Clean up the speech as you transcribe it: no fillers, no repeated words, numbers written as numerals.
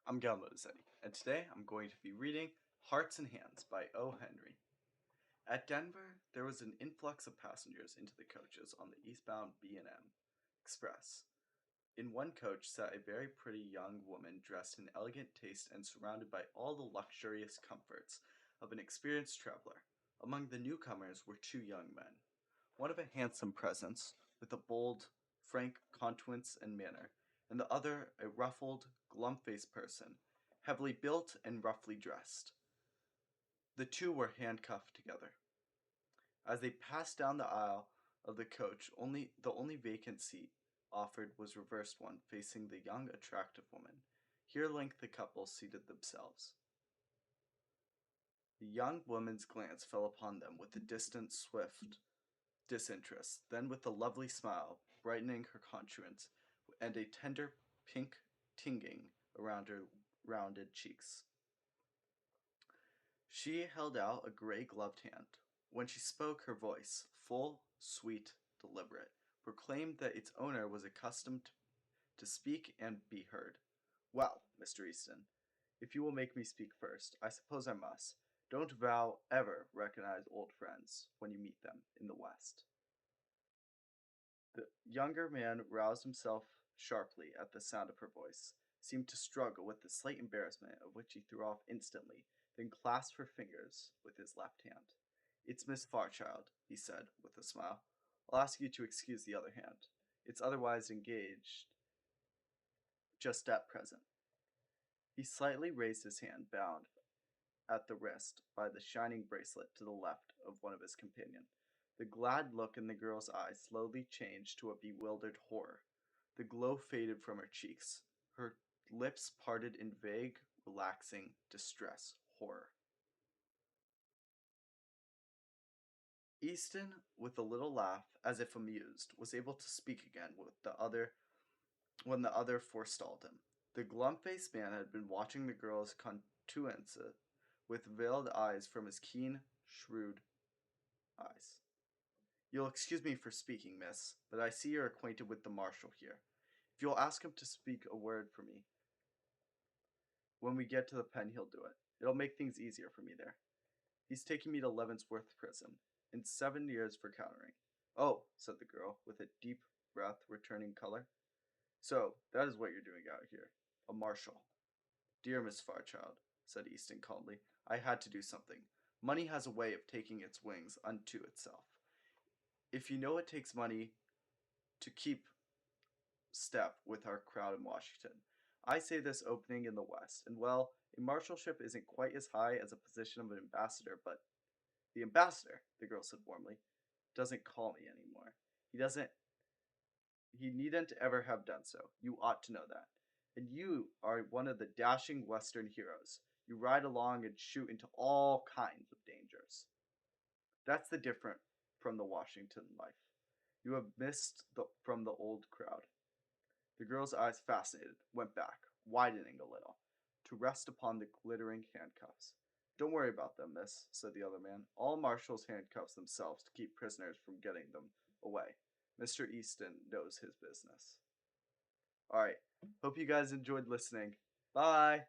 I'm Gavin, and today I'm going to be reading Hearts and Hands by O. Henry. At Denver, there was an influx of passengers into the coaches on the eastbound B&M Express. In one coach sat a very pretty young woman dressed in elegant taste and surrounded by all the luxurious comforts of an experienced traveler. Among the newcomers were two young men, one of a handsome presence, with a bold, frank countenance and manner, and the other a ruffled, glum-faced person, heavily built and roughly dressed. The two were handcuffed together. As they passed down the aisle of the coach, the only vacant seat offered was reversed one, facing the young, attractive woman. Here length the couple seated themselves. The young woman's glance fell upon them with a distant, swift disinterest, then with a lovely smile, brightening her countenance, and a tender pink tinging around her rounded cheeks. She held out a gray gloved hand. When she spoke, her voice, full, sweet, deliberate, proclaimed that its owner was accustomed to speak and be heard. Well, Mr. Easton, if you will make me speak first, I suppose I must. Don't vow ever recognize old friends when you meet them in the West. The younger man roused himself sharply at the sound of her voice, seemed to struggle with the slight embarrassment of which he threw off instantly, then clasped her fingers with his left hand. It's Miss Fairchild, he said, with a smile. I'll ask you to excuse the other hand. It's otherwise engaged just at present. He slightly raised his hand, bound at the wrist by the shining bracelet to the left of one of his companions. The glad look in the girl's eyes slowly changed to a bewildered horror. The glow faded from her cheeks. Her lips parted in vague, relaxing distress, horror. Easton, with a little laugh, as if amused, was able to speak again when the other forestalled him. The glum-faced man had been watching the girl's countenance with veiled eyes from his keen, shrewd eyes. You'll excuse me for speaking, miss, but I see you're acquainted with the marshal here. If you'll ask him to speak a word for me, when we get to the pen, he'll do it. It'll make things easier for me there. He's taking me to Leavenworth prison, and 7 years for countering. Oh, said the girl, with a deep breath returning color. So, that is what you're doing out here. A marshal. Dear Miss Fairchild, said Easton calmly, I had to do something. Money has a way of taking its wings unto itself. If you know it takes money to keep step with our crowd in Washington. I say this opening in the West, and well, a marshalship isn't quite as high as a position of an ambassador, but the ambassador, the girl said warmly, doesn't call me anymore. He needn't ever have done so. You ought to know that. And you are one of the dashing Western heroes. You ride along and shoot into all kinds of dangers. That's the difference from the Washington life. You have missed from the old crowd. The girl's eyes, fascinated, went back, widening a little, to rest upon the glittering handcuffs. Don't worry about them, miss, said the other man. All marshals handcuffs themselves to keep prisoners from getting them away. Mr. Easton knows his business. Alright, hope you guys enjoyed listening. Bye!